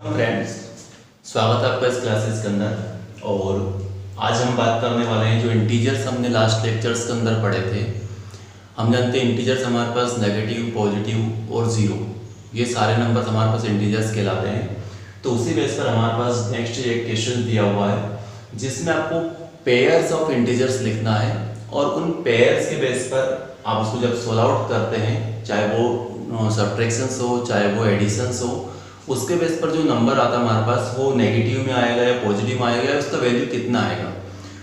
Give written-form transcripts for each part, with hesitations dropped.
Friends, स्वागत है आपका इस क्लासेस के अंदर। और आज हम बात करने वाले हैं जो इंटीजर्स हमने लास्ट लेक्चर्स के अंदर पढ़े थे। हम जानते हैं इंटीजर्स हमारे पास नेगेटिव, पॉजिटिव और ज़ीरो, ये सारे नंबर्स हमारे पास इंटीजर्स कहलाते हैं। तो उसी बेस पर हमारे पास नेक्स्ट एक क्वेश्चन दिया हुआ है जिसमें आपको पेयर्स ऑफ इंटीजर्स लिखना है और उन पेयर्स के बेस पर आप उसको जब सोल्व आउट करते हैं, चाहे वो सब्ट्रैक्शंस हो चाहे वो एडिशंस हो, उसके बेस पर जो नंबर आता है हमारे पास वो नेगेटिव में आएगा या पॉजिटिव में आएगा या उसका वैल्यू कितना आएगा,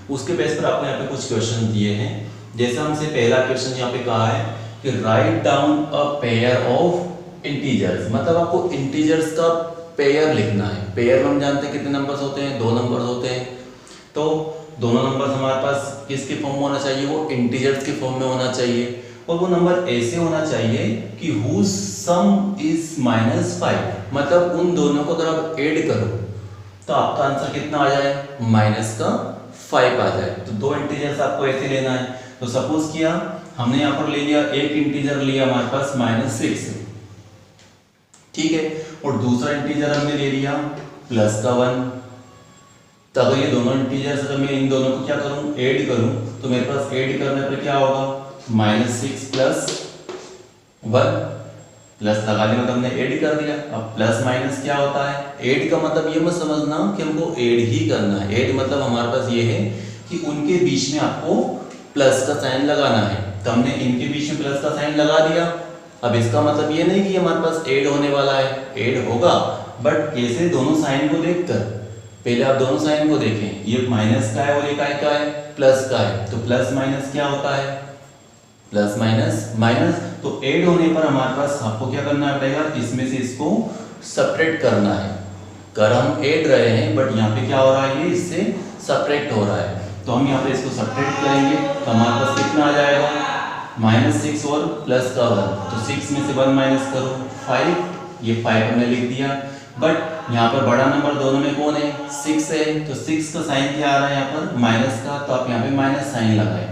उसके बेस पर आपको यहाँ पे कुछ क्वेश्चन दिए हैं। जैसा हमसे पहला क्वेश्चन यहाँ पे कहा है कि write down a pair of integers, मतलब आपको इंटीजर्स का पेयर लिखना है। पेयर में हम जानते हैं कितने नंबर्स होते हैं, दो नंबर्स होते हैं। तो दोनों नंबर्स हमारे पास किसके फॉर्म में होना चाहिए, वो इंटीजर्स के फॉर्म में होना चाहिए और वो नंबर ऐसे होना चाहिए कि whose sum is -5, मतलब उन दोनों को अगर आप ऐड करो तो आपका आंसर कितना आ जाए, -5 आ जाए। तो दो इंटीजर्स आपको ऐसे लेना है। तो सपोज किया हमने यहाँ पर ले लिया, एक इंटीजर लिया हमारे पास -6, ठीक है, और दूसरा इंटीजर हमने ले लिया +1। तो अगर ये दोनों इंटीजर्स, अगर मैं इन दोनों को क्या करूं, ऐड करूं, तो मेरे पास ऐड करने पर क्या होगा, -6 + 1, प्लस लगा लिया, मतलब हमने ऐड कर दिया। अब प्लस माइनस क्या होता है, ऐड का मतलब ये मत समझना कि हमको ऐड ही करना है। ऐड मतलब हमारे पास ये है कि उनके बीच में आपको प्लस का साइन लगाना है। तो हमने इनके बीच में प्लस का साइन लगा दिया। अब इसका मतलब ये नहीं कि हमारे पास ऐड होने वाला है, ऐड होगा, बट कैसे, दोनों साइन को देखकर। पहले आप दोनों साइन को देखें, ये माइनस का है और ये का है, प्लस का है। तो प्लस माइनस क्या होता है, प्लस माइनस माइनस। तो ऐड होने पर हमारे पास आपको क्या करना पड़ेगा, इसमें से इसको सब्ट्रैक्ट करना है। कर हम ऐड रहे हैं बट यहाँ पे क्या हो रहा है, ये इससे सब्ट्रैक्ट हो रहा है। तो हम यहाँ पे इसको सब्ट्रैक्ट करेंगे तो हमारे पास कितना आ जाएगा, -6 और प्लस का 1। तो 6 में से 1 माइनस करो 5, ये 5 हमने लिख दिया। बट यहाँ पर बड़ा नंबर दोनों में कौन है, 6 है। तो 6 का साइन क्या आ रहा है यहाँ पर, माइनस का, तो आप यहाँ पे माइनस साइन लगाए।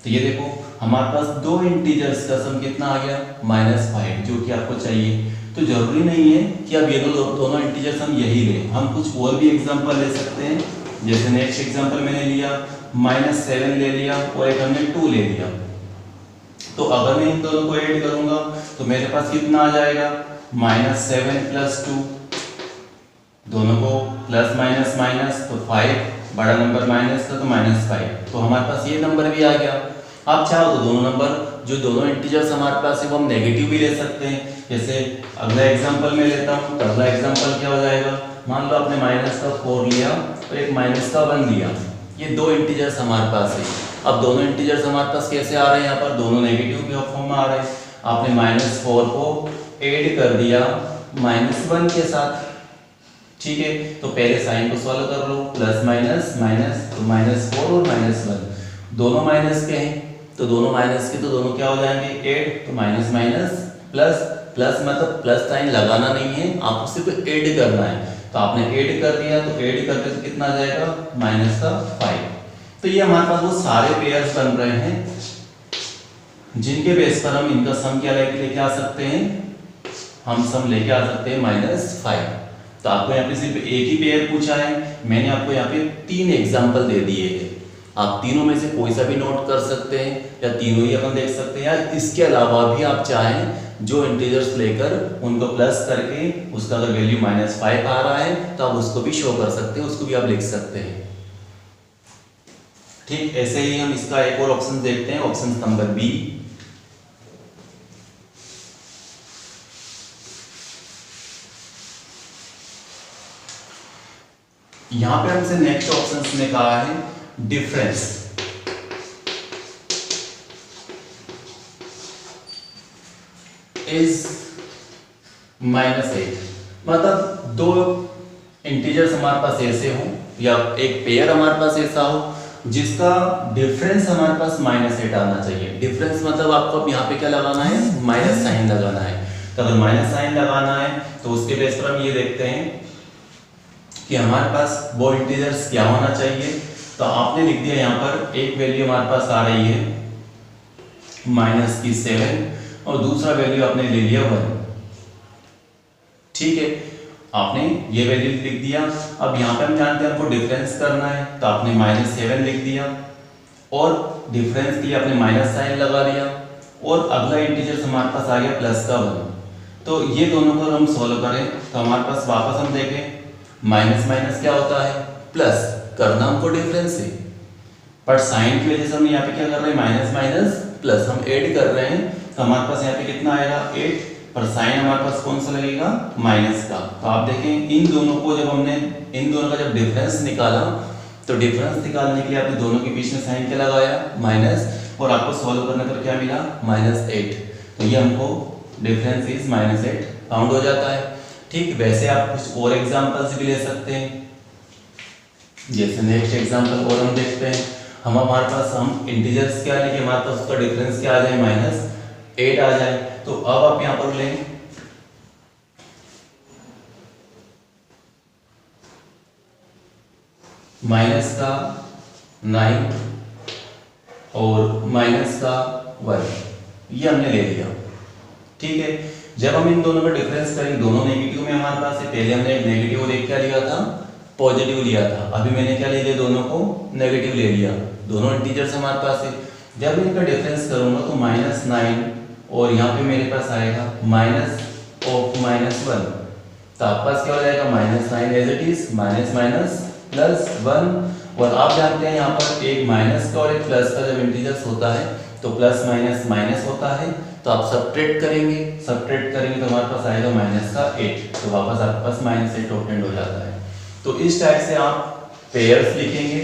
तो ये देखो हमारे पास दो इंटीजर्स का सम कितना आ गया, -5, जो कि आपको चाहिए। तो जरूरी नहीं है कि अब ये दोनों इंटीजर्स हम यही लें, हम कुछ और भी एग्जांपल ले सकते हैं। जैसे नेक्स्ट एग्जांपल मैंने लिया -7 ले लिया और एक हमने 2 ले लिया। तो अगर मैं इन दोनों को ऐड करूंगा तो मेरे पास कितना आ जाएगा, -7 + 2, दोनों को प्लस माइनस माइनस, तो 5, बड़ा नंबर माइनस का तो -5। तो हमारे पास ये नंबर भी आ गया। आप चाहो तो दोनों नंबर, जो दोनों इंटीजर्स हमारे पास है वो हम नेगेटिव भी ले सकते हैं। जैसे अगला एग्जांपल में लेता हूँ, तो अगला एग्जांपल क्या हो जाएगा, मान लो आपने -4 लिया और एक -1 लिया। ये दो इंटीजर्स हमारे पास है। अब दोनों इंटीजर्स हमारे पास कैसे आ रहे हैं, यहाँ पर दोनों नेगेटिव के फॉर्म में आ रहे हैं। आपने -4 को ऐड कर दिया -1 के साथ, ठीक है। तो पहले साइन को सॉल्व कर लो, प्लस माइनस माइनस, तो -4 और -1 दोनों माइनस के हैं। तो दोनों माइनस के, तो दोनों क्या हो जाएंगे, ऐड। तो माइनस माइनस प्लस, प्लस मतलब प्लस साइन लगाना नहीं है, आपको सिर्फ ऐड करना है। तो आपने ऐड कर दिया, तो ऐड करके तो कितना आ जाएगा, -5। तो ये हमारे पास वो सारे पेयर्स बन रहे हैं जिनके बेस पर हम इनका सम क्या लेके आ सकते हैं, हम सम लेके आ सकते हैं -5। तो आपको यहाँ पे सिर्फ एक ही पेयर पूछा है, मैंने आपको यहाँ पे 3 एग्जाम्पल दे दिए हैं। आप तीनों में से कोई सा भी नोट कर सकते हैं या तीनों ही अपन देख सकते हैं, या इसके अलावा भी आप चाहें जो इंटीजर्स लेकर उनको प्लस करके उसका अगर वैल्यू -5 आ रहा है तो आप उसको भी शो कर सकते हैं, उसको भी आप लिख सकते हैं। ठीक ऐसे ही हम इसका एक और ऑप्शन देखते हैं, ऑप्शन नंबर बी। यहां पे हमसे नेक्स्ट ऑप्शन में कहा है डिफरेंस इज -8, मतलब दो इंटीजर्स हमारे पास ऐसे हो या एक पेयर हमारे पास ऐसा हो जिसका डिफरेंस हमारे पास -8 आना चाहिए। डिफरेंस मतलब आपको अब यहाँ पे क्या लगाना है, माइनस साइन लगाना है। तो अगर माइनस साइन लगाना है तो उसके बेस पर हम ये देखते हैं कि हमारे पास वो इंटीजर्स क्या होना चाहिए। तो आपने लिख दिया यहाँ पर एक वैल्यू हमारे पास आ रही है -7 और दूसरा वैल्यू आपने ले लिया 1, ठीक है। आपने ये वैल्यू लिख दिया। अब यहाँ पे हम जानते हैं हमको डिफरेंस करना है, तो आपने -7 लिख दिया और डिफरेंस के लिए आपने माइनस साइन लगा दिया और अगला इंटीजर हमारे पास आ गया प्लस का 1। तो ये दोनों को हम सॉल्व करें तो हमारे पास वापस हम देखें माइनस माइनस क्या होता है प्लस, करना हमको डिफरेंस है, पर साइन की वजह से हम यहाँ पे क्या कर रहे हैं माइनस माइनस प्लस हम ऐड कर रहे हैं, तो हमारे पास यहाँ पे कितना आएगा 8, पर साइन हमारे पास कौन सा लगेगा माइनस का। तो आप देखें इन दोनों को जब हमने इन दोनों का जब डिफरेंस निकाला तो डिफरेंस निकालने के लिए आपने दोनों के बीच में साइन क्या लगाया माइनस, और आपको सॉल्व करने पर क्या मिला -8। तो ये हमको डिफरेंस इज -8 फाउंड हो जाता है। ठीक वैसे आप कुछ और एग्जांपल्स भी ले सकते हैं, जैसे नेक्स्ट एग्जांपल और हम देखते हैं। हमारे पास हम इंटीजर्स क्या लेंगे, हमारे पास उसका डिफरेंस क्या आ जाए -8 आ जाए। तो अब आप यहां पर लें माइनस का 9 और माइनस का 1, ये हमने ले लिया। ठीक है, जब हम इन दोनों में डिफरेंस करेंगे, दोनों नेगेटिव में हमारे पास है, पहले हमने एक नेगेटिव और एक क्या लिया था पॉजिटिव लिया था, अभी मैंने क्या ले लिया दोनों को नेगेटिव ले लिया, दोनों इंटीजर्स हमारे पास है। जब इनका डिफरेंस करूंगा तो -9 और यहाँ पे मेरे पास आएगा -1, तो आपके पास क्या हो जाएगा -9 as it is minus minus plus 1। और आप जानते हैं यहाँ पर एक माइनस का और एक प्लस का जब इंटीजर्स होता है तो प्लस माइनस माइनस होता है, तो आप सब्ट्रैक्ट करेंगे तो हमारे पास आएगा -8, तो वापस आपके पास -8 ऑब्टेंड हो जाता है। तो इस टाइप से आप पेयर्स लिखेंगे,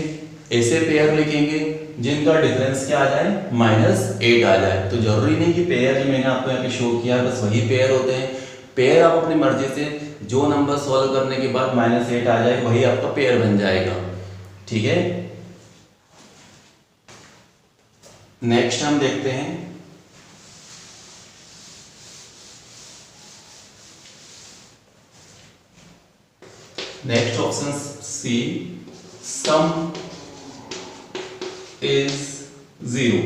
ऐसे पेयर लिखेंगे जिनका डिफरेंस क्या आ जाए -8 आ जाए। तो जरूरी नहीं कि पेयर जो मैंने आपको यहाँ पे शो किया बस वही पेयर होते हैं, पेयर आप अपनी मर्जी से जो नंबर सॉल्व करने के बाद -8 आ जाए वही आपका पेयर बन जाएगा। ठीक है, नेक्स्ट हम देखते हैं next option C, sum is 0।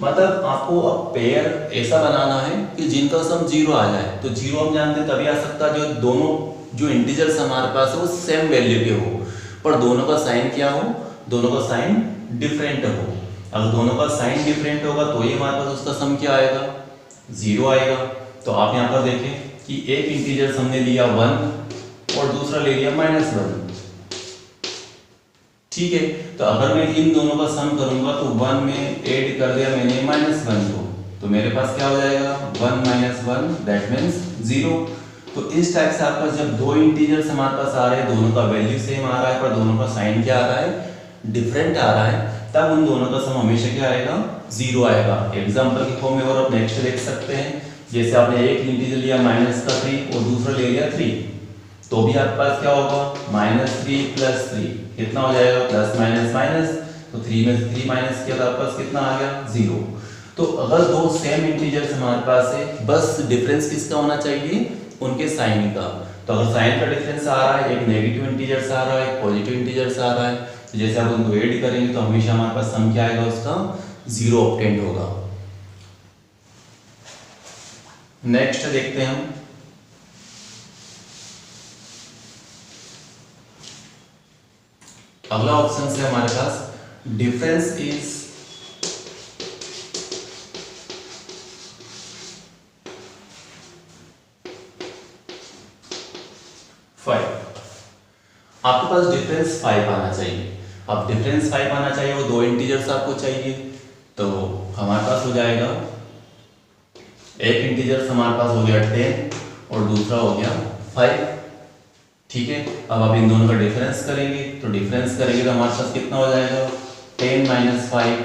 मतलब आपको अब पेयर ऐसा बनाना है कि जिनका सम 0 आ जाए। तो 0 हम जानते हैं तभी आ सकता है जो दोनों जो इंटीजर्स हमारे पास है वो सेम वैल्यू के हो, पर दोनों का साइन क्या हो, दोनों का साइन डिफरेंट हो। अगर दोनों का साइन डिफरेंट होगा तो ही हमारे पास उसका सम क्या आएगा 0 आएगा। तो आप यहाँ पर देखें कि एक इंटीजर हमने लिया 1 और दूसरा ले लिया -1। ठीक है, तो अगर मैं इन दोनों का सम करूंगा तो 1 में ऐड कर दिया मैंने -1 को, तो मेरे पास क्या हो जाएगा 1 - 1 दैट मींस 0। तो इस टाइप से आपका जब दो इंटीजर्स हमारे पास आ रहे हैं, दोनों का वैल्यू सेम आ रहा है पर दोनों का साइन क्या आ रहा है डिफरेंट आ रहा है, तब उन दोनों का सम हमेशा क्या आएगा 0 आएगा। एग्जांपल के फॉर्म में और आप नेक्स्ट देख सकते हैं, जैसे आपने एक इंटीजर लिया -3 और दूसरा ले लिया 3, तो भी आपके पास क्या होगा -3 + 3 कितना हो जाएगा प्लस माइनस माइनस, तो 3 में से 3 माइनस किया तो आपके पास कितना आ गया 0। तो अगर दो सेम इंटीजर्स हमारे पास है, बस डिफरेंस किसका होना चाहिए उनके साइन का। तो अगर साइन का डिफरेंस आ रहा है, एक नेगेटिव इंटीजर्स आ रहा है एक पॉजिटिव इंटीजर्स आ रहा है, तो जैसे आप उनको ऐड करेंगे तो हमेशा हमारे पास सम क्या आएगा उसका 0 ऑब्टेंड होगा। नेक्स्ट देखते हैं हम अगला ऑप्शन है हमारे पास डिफरेंस इज 5। आपके पास डिफरेंस 5 आना चाहिए। अब डिफरेंस 5 आना चाहिए, वो दो इंटीजर्स आपको चाहिए, तो हमारे पास हो जाएगा एक इंटीजर हमारे पास हो गया 10 और दूसरा हो गया 5। ठीक है, अब आप इन दोनों का डिफरेंस करेंगे, तो डिफरेंस करेंगे तो हमारे पास कितना हो जाएगा 10 - 5,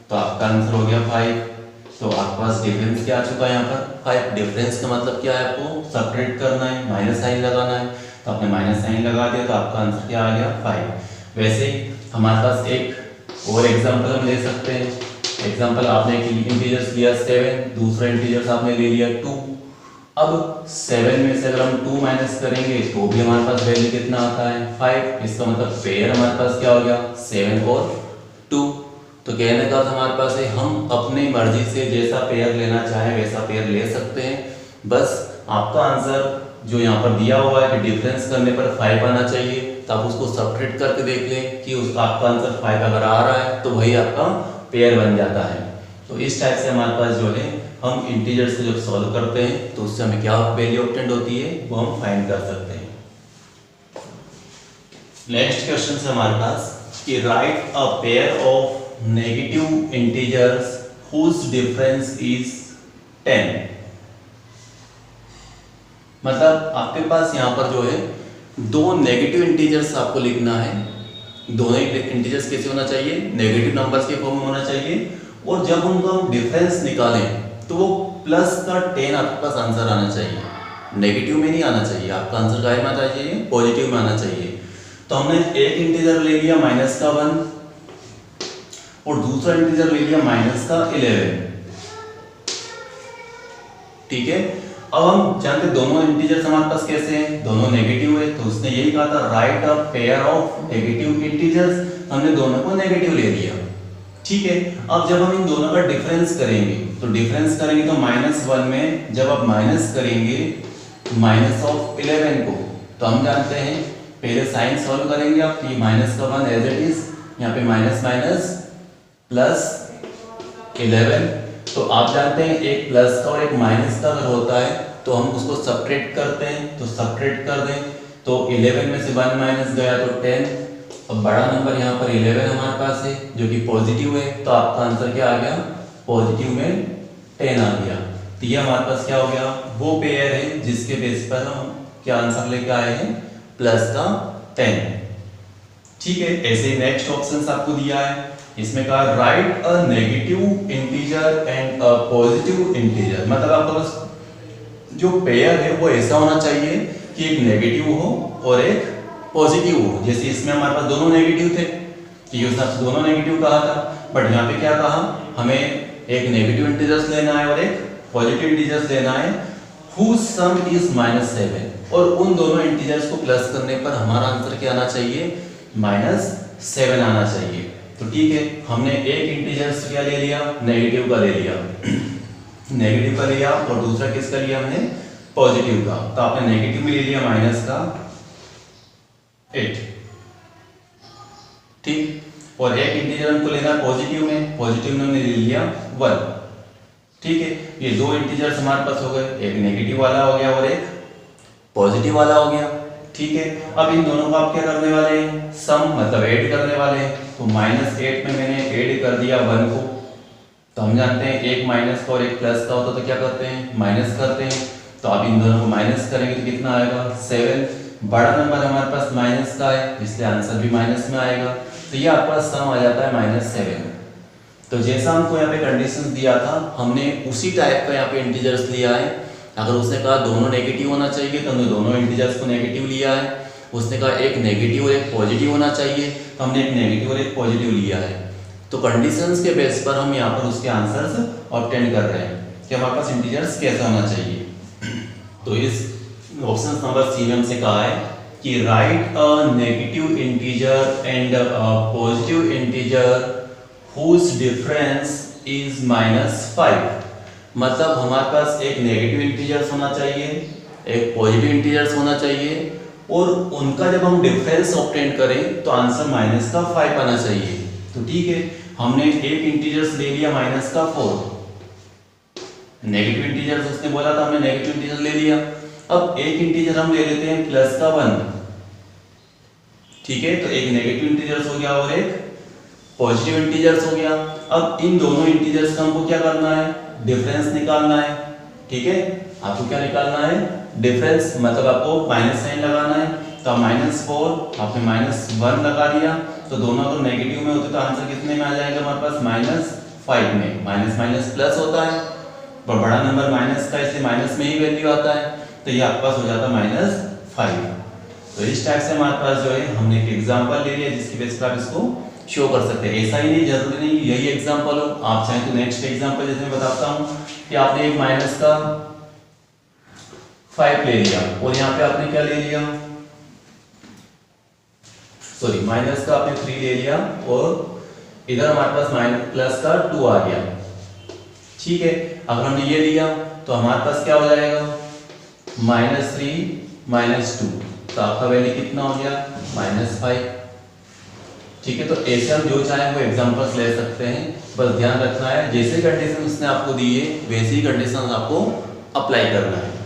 तो आपका आंसर हो गया 5। तो आपके पास डिफरेंस क्या आ चुका है यहाँ पर 5। डिफरेंस का मतलब क्या है, आपको सब्ट्रैक्ट करना है, माइनस साइन लगाना है, तो आपने माइनस साइन लगा दिया तो आपका आंसर क्या आ गया 5। वैसे ही हमारे पास एक और एग्जाम्पल हम ले सकते हैं। एग्जाम्पल आपने एक इंटीजर्स लिया 7, दूसरा इंटीजर्स आपने ले लिया 2। अब 7 में से अगर हम 2 माइनस करेंगे तो भी हमारे पास वैल्यू कितना आता है 5। इसका मतलब पेयर हमारे पास क्या हो गया 7 और 2। तो कहने का हमारे पास है हम अपनी मर्जी से जैसा पेयर लेना चाहें वैसा पेयर ले सकते हैं, बस आपका आंसर जो यहाँ पर दिया हुआ है कि डिफरेंस करने पर 5 आना चाहिए, तो आप उसको सब्ट्रैक्ट करके देख लें कि उस आपका आंसर 5 अगर आ रहा है तो वही आपका पेयर बन जाता है। तो इस टाइप से हमारे पास जो है हम इंटीजर्स को जब सॉल्व करते हैं तो उससे हमें क्या वैल्यू ऑब्टेंड होती है वो हम फाइंड कर सकते हैं। नेक्स्ट क्वेश्चन है हमारे पास कि write a pair of negative integers whose difference is 10। मतलब आपके पास यहाँ पर जो है दो नेगेटिव इंटीजर्स आपको लिखना है। दोनों इंटीजर्स कैसे होना चाहिए, नेगेटिव नंबर्स के फॉर्म में होना चाहिए, और जब उनको हम डिफरेंस निकालें तो वो प्लस का 10 आपके पास आंसर आना चाहिए, नेगेटिव में नहीं आना चाहिए। आपका आंसर क्या में आना चाहिए, पॉजिटिव में आना चाहिए। तो हमने एक इंटीजर ले लिया माइनस का 1 और दूसरा इंटीजर ले लिया माइनस का 11, ठीक है। अब हम जानते दोनों इंटीजर्स हमारे पास कैसे हैं, दोनों नेगेटिव है, तो उसने यही कहा था right a pair of negative integers, हमने दोनों को नेगेटिव ले लिया, ठीक है। अब जब हम इन दोनों का डिफरेंस करेंगे तो डिफरेंस करेंगे तो -1 में जब आप माइनस करेंगे माइनस ऑफ 11 को, तो हम जानते हैं पहले साइन सॉल्व करेंगे आप, ये माइनस का 1 एज इट इज, यहाँ पे माइनस माइनस प्लस 11, तो आप जानते हैं एक प्लस का और एक माइनस का अगर होता है तो हम उसको सब्ट्रैक्ट करते हैं, तो सब्ट्रैक्ट कर दें तो 11 में से 1 माइनस गया तो 10। अब बड़ा नंबर यहाँ पर 11 हमारे पास है जो कि पॉजिटिव है, तो आपका आंसर क्या आ गया, पॉजिटिव में 10 आ गया। तो ये हमारे पास क्या हो गया, वो पेयर है जिसके बेस पर हम क्या आंसर लेके आए हैं, प्लस का 10, ठीक है। ऐसे नेक्स्ट ऑप्शन आपको दिया है, इसमें कहा right a negative integer and a positive integer. मतलब आपके पास जो पेयर है वो ऐसा होना चाहिए कि एक नेगेटिव हो और एक पॉजिटिव हो। जैसे इसमें हमारे पास दोनों नेगेटिव थे, कि उस हिसाब से दोनों नेगेटिव कहा था, बट यहाँ पे क्या कहा, हमें एक नेगेटिव इंटीजर्स लेना है और एक पॉजिटिव इंटीजर्स लेना है whose sum is -7, और उन दोनों इंटीजर्स को प्लस करने पर हमारा आंसर क्या आना चाहिए, -7 आना चाहिए। तो ठीक है, हमने एक इंटीजर्स क्या ले लिया, नेगेटिव का ले लिया नेगेटिव का लिया, और दूसरा किसका लिया हमने, पॉजिटिव का। तो आपने नेगेटिव में ले लिया माइनस का 8, ठीक, और एक इंटीजर हमको लेना पॉजिटिव में, पॉजिटिव में हमने ले लिया 1, ठीक है। ये दो इंटीजर्स हमारे पास हो गए, एक नेगेटिव वाला हो गया और एक पॉजिटिव वाला हो गया, ठीक है। अब इन दोनों को आप क्या करने वाले हैं, सम मतलब ऐड करने वाले हैं। तो -8 में मैंने ऐड कर दिया 1 को, तो हम जानते हैं एक माइनस का और एक प्लस का होता तो क्या करते हैं, माइनस करते हैं। तो आप इन दोनों को माइनस करेंगे तो कितना आएगा, 7। बड़ा नंबर हमारे पास माइनस का है इसलिए आंसर भी माइनस में आएगा। तो ये आपका सम आ जाता है -7। तो जैसा हमको यहाँ पे कंडीशंस दिया था, हमने उसी टाइप का यहाँ पे इंटीजर्स लिया है। अगर उसने कहा दोनों नेगेटिव होना चाहिए तो हमने दोनों इंटीजर्स को नेगेटिव लिया है। उसने कहा एक नेगेटिव और एक पॉजिटिव होना चाहिए तो हमने एक नेगेटिव और एक पॉजिटिव लिया है। तो कंडीशंस के बेस पर हम यहाँ पर उसके आंसर्स ऑब्टेन कर रहे हैं कि हमारे पास इंटीजर्स कैसा होना चाहिए। तो इस ऑप्शन नंबर सी में हमसे कहा है कि write a negative integer and a positive integer whose difference is -5। मतलब हमारे पास एक नेगेटिव इंटीजर्स होना चाहिए, एक पॉजिटिव इंटीजर्स होना चाहिए, और उनका जब हम डिफरेंस ऑब्टेन करें तो आंसर -5 आना चाहिए। तो ठीक है, हमने एक इंटीजर्स ले लिया -4, नेगेटिव इंटीजर्स उसने बोला था, हमने नेगेटिव इंटीजर ले लिया। अब एक इंटीजर हम ले लेते हैं +1, ठीक है। तो एक नेगेटिव इंटीजर्स हो गया और एक पॉजिटिव इंटीजर्स हो गया। अब इन दोनों इंटीजर्स का हमको क्या करना है, डिफरेंस निकालना है, ठीक है। आपको क्या निकालना है, डिफरेंस, मतलब आपको माइनस साइन लगाना है। तो -4 आपने -1 लगा दिया, तो दोनों अगर नेगेटिव में होते तो आंसर कितने में आ जाएगा हमारे पास, -5 में। माइनस माइनस प्लस होता है, पर बड़ा नंबर माइनस का इसलिए माइनस में ही वैल्यू आता है, तो ये आपके पास हो जाता है -5। तो इस टाइप से हमारे पास जो है हमने एक एग्जाम्पल ले लिया जिसकी बेस पर आप इसको शो कर सकते हैं। ऐसा ही नहीं, जरूरी नहीं यही एग्जांपल हो, आप चाहें तो नेक्स्ट एग्जांपल जैसे मैं बताता हूं कि आपने एक माइनस का 5 ले लिया और यहाँ पे आपने क्या ले लिया, सॉरी माइनस का आपने 3 ले लिया और इधर हमारे पास प्लस का 2 आ गया, ठीक है। अगर हमने ये लिया तो हमारे पास क्या हो जाएगा, -3 -2, तो आपका वैल्यू कितना हो गया -5। ठीक है, तो ऐसे हम जो चाहें वो एग्जांपल्स ले सकते हैं, बस ध्यान रखना है जैसे कंडीशन उसने आपको दी है वैसी कंडीशन आपको अप्लाई करना है।